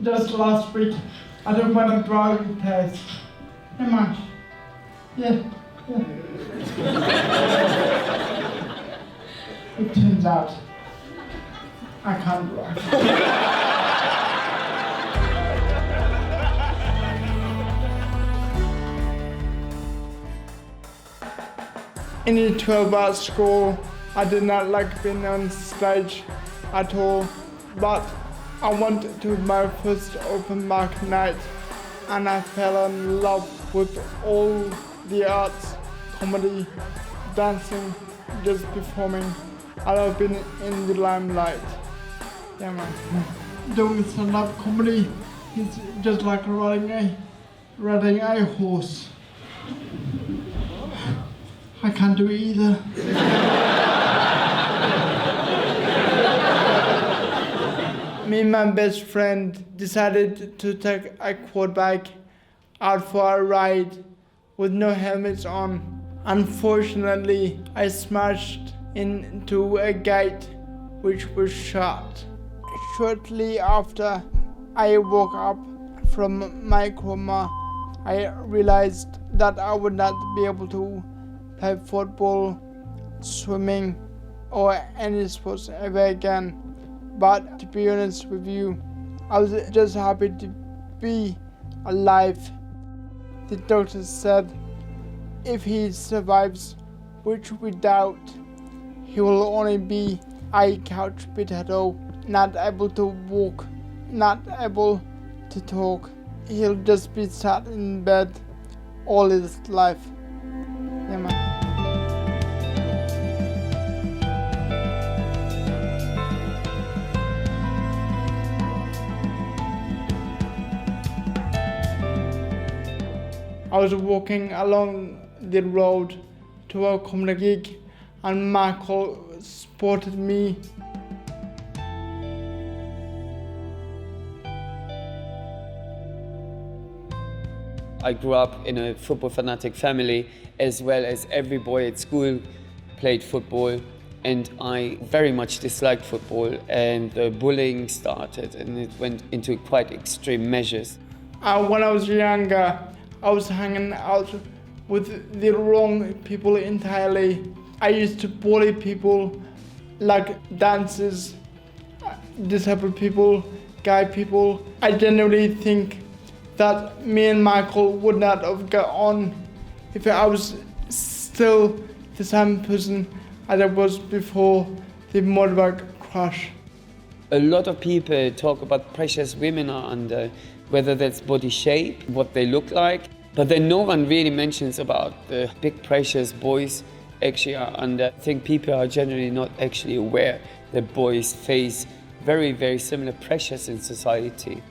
Just last week, I did my driving test. How much? Yeah. It turns out I can't drive. In the 12-hour school, I did not like being on stage at all, but I went to my first open mic night and I fell in love with all the arts, comedy, dancing, just performing. I love being in the limelight. Yeah, man. Doing stand-up comedy is just like riding a horse. I can't do either. Me and my best friend decided to take a quad bike out for a ride with no helmets on. Unfortunately, I smashed into a gate which was shut. Shortly after I woke up from my coma, I realized that I would not be able to play football, swimming, or any sports ever again. But to be honest with you, I was just happy to be alive. The doctor said if he survives, which we doubt, he will only be a couch potato, not able to walk, not able to talk. He'll just be sat in bed all his life. Yeah, man. I was walking along the road to a comedy gig and Michael spotted me. I grew up in a football fanatic family, as well as every boy at school played football, and I very much disliked football, and the bullying started and it went into quite extreme measures. When I was younger, I was hanging out with the wrong people entirely. I used to bully people like dancers, disabled people, gay people. I genuinely think that me and Michael would not have got on if I was still the same person as I was before the motorbike crash. A lot of people talk about pressures women are under, whether that's body shape, what they look like, but then no one really mentions about the big pressures boys actually are under. I think people are generally not actually aware that boys face very, very similar pressures in society.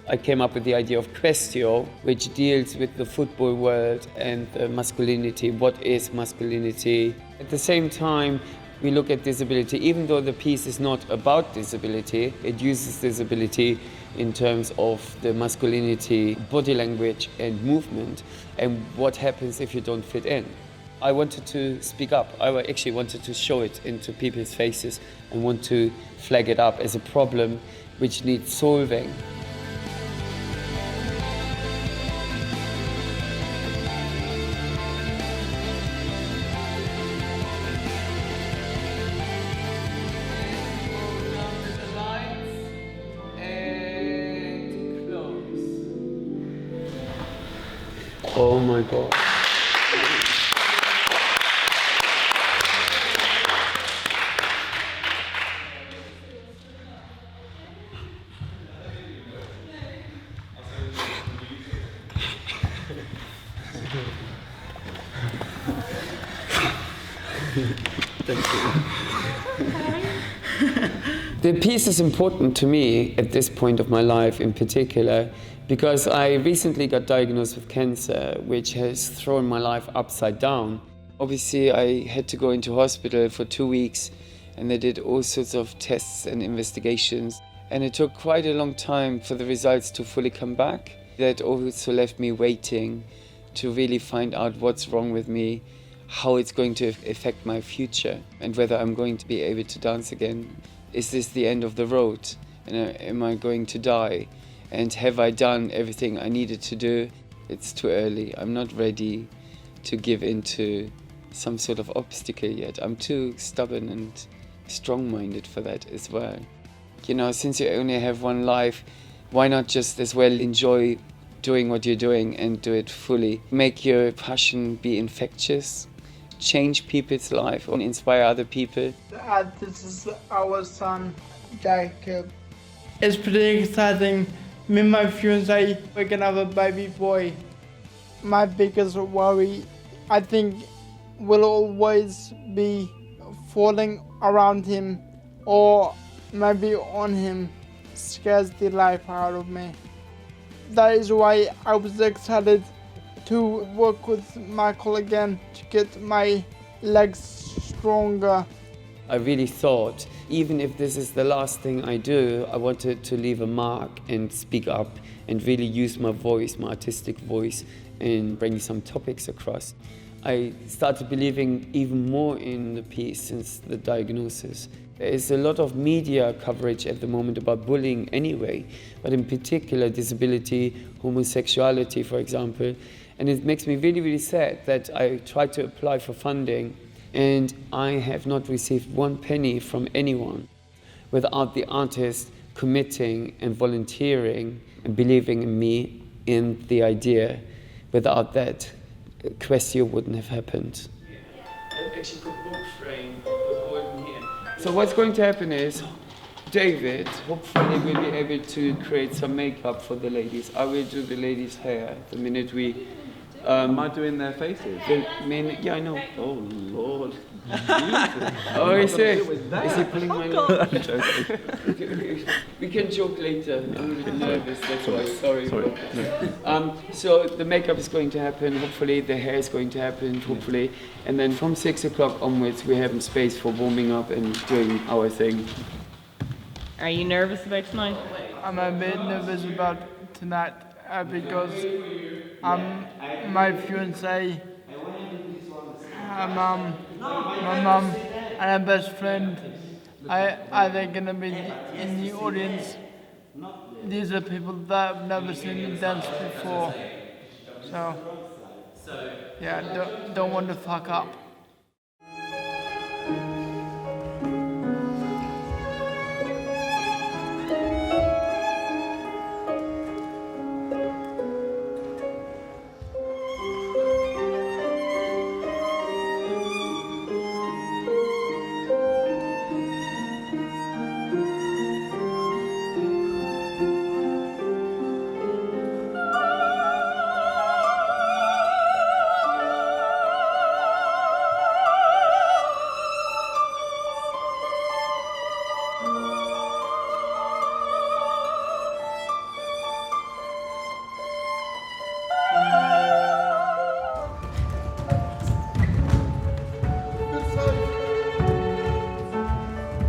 I came up with the idea of Questio, which deals with the football world and masculinity. What is masculinity? At the same time, we look at disability. Even though the piece is not about disability, it uses disability in terms of the masculinity, body language and movement, and what happens if you don't fit in. I wanted to speak up. I actually wanted to show it into people's faces and want to flag it up as a problem which needs solving. Oh my God. Thank you. The piece is important to me at this point of my life in particular, because I recently got diagnosed with cancer, which has thrown my life upside down. Obviously, I had to go into hospital for 2 weeks, and they did all sorts of tests and investigations. And it took quite a long time for the results to fully come back. That also left me waiting to really find out what's wrong with me, how it's going to affect my future, and whether I'm going to be able to dance again. Is this the end of the road? And am I going to die? And have I done everything I needed to do? It's too early. I'm not ready to give into some sort of obstacle yet. I'm too stubborn and strong-minded for that as well. You know, since you only have one life, why not just as well enjoy doing what you're doing and do it fully? Make your passion be infectious, change people's life and inspire other people. This is our son, Jacob. It's pretty exciting. Me and my fiance, we're gonna have a baby boy. My biggest worry, I think, will always be falling around him or maybe on him. Scares the life out of me. That is why I was excited to work with Michael again to get my legs stronger. I really thought, even if this is the last thing I do, I wanted to leave a mark and speak up and really use my voice, my artistic voice, and bring some topics across. I started believing even more in the piece since the diagnosis. There is a lot of media coverage at the moment about bullying anyway, but in particular disability, homosexuality, for example. And it makes me really, really sad that I tried to apply for funding and I have not received 1 penny from anyone without the artist committing and volunteering and believing in me, in the idea. Without that, Questio wouldn't have happened. I actually put book frame, put Gordon here. So what's going to happen is, David hopefully will be able to create some makeup for the ladies. I will do the ladies' hair the minute we... Am I doing their faces? Yeah, I know. Oh, Lord. Oh, is he pulling my leg? We can joke later. I'm a bit nervous, that's why. Sorry. So the makeup is going to happen, hopefully. The hair is going to happen, hopefully. And then from 6 o'clock onwards, we have space for warming up and doing our thing. Are you nervous about tonight? I'm a bit nervous about tonight because my fiance, my mum, and her best friend, they're gonna be in the audience. These are people that have never seen me dance before, so yeah, don't want to fuck up.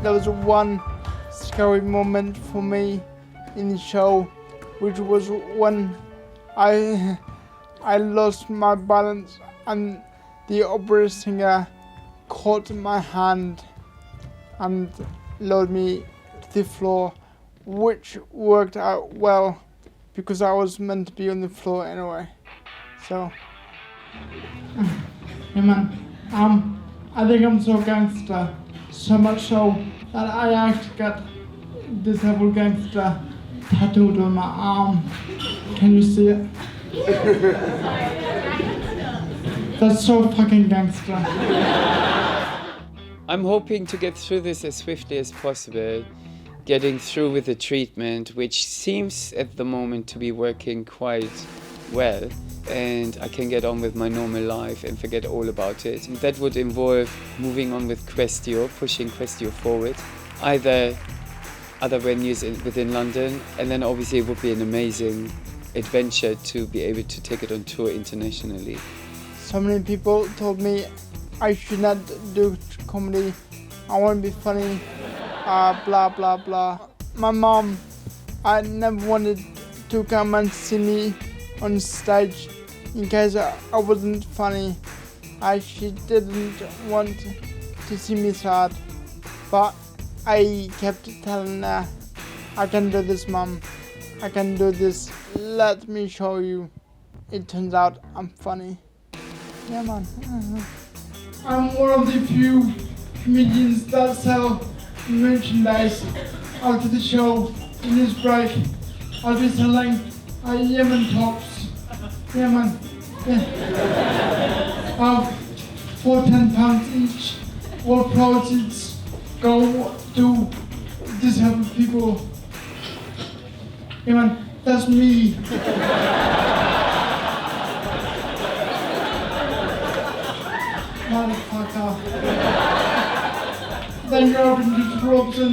There was one scary moment for me in the show, which was when I lost my balance and the opera singer caught my hand and lowered me to the floor, which worked out well because I was meant to be on the floor anyway. So, hey man, I think I'm so gangster. So much so that I actually got disabled gangster tattooed on my arm. Can you see it? That's so fucking gangster. I'm hoping to get through this as swiftly as possible, getting through with the treatment, which seems at the moment to be working quite well, and I can get on with my normal life and forget all about it. And that would involve moving on with Questio, pushing Questio forward, either other venues within London, and then obviously it would be an amazing adventure to be able to take it on tour internationally. So many people told me I should not do comedy, I want to be funny, blah blah blah. My mom, I never wanted to come and see me on stage in case I wasn't funny. She didn't want to see me sad, but I kept telling her, I can do this, Mom. I can do this. Let me show you. It turns out I'm funny. Yeah, man. I'm one of the few comedians that sell merchandise after the show. In this break, I'll be selling Yemen tops. Yeah, man. Yeah. For £10 each. All proceeds go to disabled people. Yeah, man. That's me. Motherfucker. Then you're open to Robson.